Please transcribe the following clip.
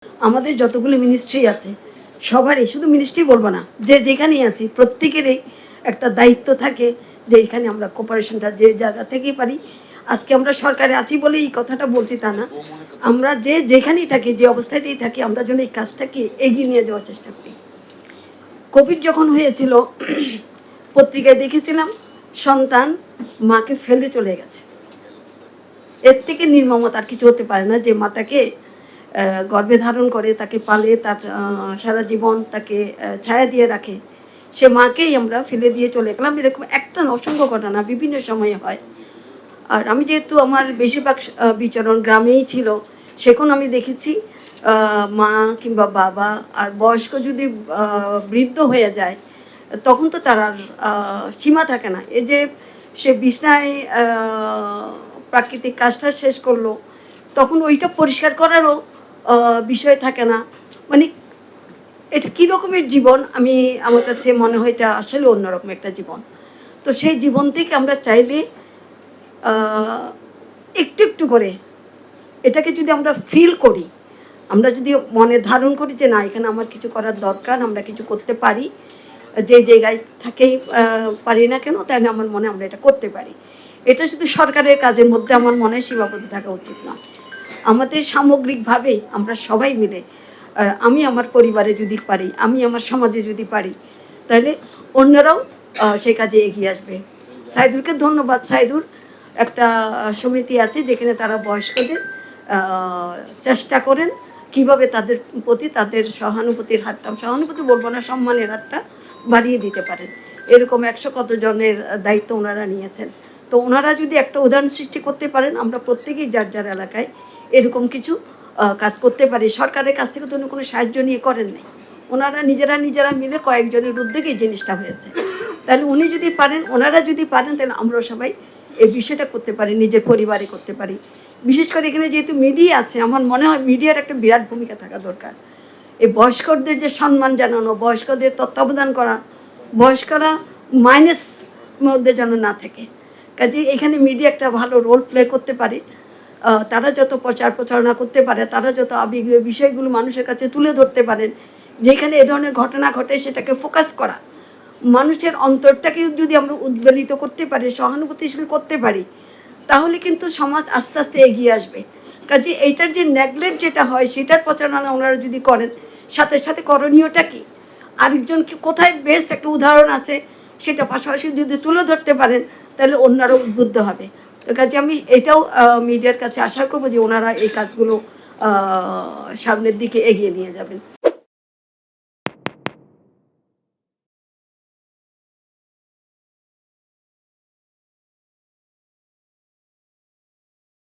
আমাদের যতগুলো মিনিস্ট্রি আছে সবারই, শুধু মিনিস্ট্রি বলবো না, যে যেখানেই আছি প্রত্যেকেরই একটা দায়িত্ব থাকে যে এখানে আমরা কোপারেশনটা যে জায়গা থেকেই পারি। আজকে আমরা সরকারে আছি বলে এই কথাটা বলছি তা না, আমরা যে যেখানেই থাকি, যে অবস্থাতেই থাকি, আমরা যেন এই কাজটাকে এগিয়ে নিয়ে যাওয়ার চেষ্টা করি। কোভিড যখন হয়েছিল পত্রিকায় দেখেছিলাম সন্তান মাকে ফেলে চলে গেছে। এর থেকে নির্মমতা আর কিছু হতে পারে না, যে মা তাকে গর্ভে ধারণ করে, তাকে পালে, তার সারা জীবন তাকে ছায়া দিয়ে রাখে, সে মাকেই আমরা ফেলে দিয়ে চলে গেলাম। এরকম একটা না, অসংখ্য ঘটনা বিভিন্ন সময়ে হয়। আর আমি যেহেতু আমার বেশিরভাগ বিচরণ গ্রামেই ছিল, সেখন আমি দেখেছি মা কিংবা বাবা আর বয়স্ক যদি বৃদ্ধ হয়ে যায় তখন তো তার আর সীমা থাকে না। এই যে সে বিছনায় প্রাকৃতিক কাজটা শেষ করলো, তখন ওইটা পরিষ্কার করারও বিষয় থাকে না। মানে এটা কী রকমের জীবন, আমার কাছে মনে হয় এটা আসলে অন্যরকম একটা জীবন। তো সেই জীবন থেকে আমরা চাইলে একটু একটু করে এটাকে যদি আমরা ফিল করি, আমরা যদি মনে ধারণ করি যে না, এখানে আমার কিছু করার দরকার, আমরা কিছু করতে পারি, যে জায়গায় থাকেই পারি না কেন, তাহলে আমার মনে আমরা এটা করতে পারি। এটা শুধু সরকারের কাজের মধ্যে আমার মনে হয় সীমাবদ্ধ থাকা উচিত না। আমাদের সামগ্রিকভাবে আমরা সবাই মিলে, আমি আমার পরিবারে যদি পারি, আমি আমার সমাজে যদি পারি, তাহলে অন্যরাও সেই কাজে এগিয়ে আসবে। সাইদুরকে ধন্যবাদ। সাইদুর একটা সমিতি আছে যেখানে তারা বয়স্কদের চেষ্টা করেন কিভাবে তাদের প্রতি তাদের সহানুভূতির হাতটা, সহানুভূতি বলবো না, সম্মানের হাতটা বাড়িয়ে দিতে পারেন। এরকম 100 কত জনের দায়িত্ব ওনারা নিয়েছেন। তো ওনারা যদি একটা উদাহরণ সৃষ্টি করতে পারেন, আমরা প্রত্যেকেই যার যার এলাকায় এরকম কিছু কাজ করতে পারি। সরকারের কাছ থেকে তো উনি কোনো সাহায্য নিয়ে করেন নাই, ওনারা নিজেরা মিলে কয়েকজনের উদ্যোগে এই জিনিসটা হয়েছে। তাহলে উনি যদি পারেন, ওনারা যদি পারেন, তাহলে আমরা সবাই এই বিষয়টা করতে পারি, নিজের পরিবারে করতে পারি। বিশেষ করে এখানে যেহেতু মিডিয়া আছে, আমার মনে হয় মিডিয়ার একটা বিরাট ভূমিকা থাকা দরকার। এই বয়স্কদের যে সম্মান জানানো, বয়স্কদের তত্ত্বাবধান করা, বয়স্করা মাইনাস মধ্যে যেন না থাকে, কাজে এখানে মিডিয়া একটা ভালো রোল প্লে করতে পারে। তারা যত প্রচার প্রচারণা করতে পারে, তারা যত আবেগীয় বিষয়গুলো মানুষের কাছে তুলে ধরতে পারেন, যেখানে এ ধরনের ঘটনা ঘটে সেটাকে ফোকাস করা, মানুষের অন্তরটাকে যদি আমরা উদ্বেলিত করতে পারি, সহানুভূতিশীল করতে পারি, তাহলে কিন্তু সমাজ আস্তে আস্তে এগিয়ে আসবে। কাজে এইটার যে নেগলেক্ট যেটা হয়, সেটার প্রচারণা ওনারা যদি করেন, সাথে সাথে করণীয়টা কি, আরেকজনকে কোথায় বেস্ট একটা উদাহরণ আছে সেটা পাশাপাশি যদি তুলে ধরতে পারেন, তাহলে অন্যরাও উদ্বুদ্ধ হবে। তো কাজে আমি এটাও মিডিয়ার কাছে আশা করবো যে ওনারা এই কাজগুলো সামনের দিকে এগিয়ে নিয়ে যাবেন।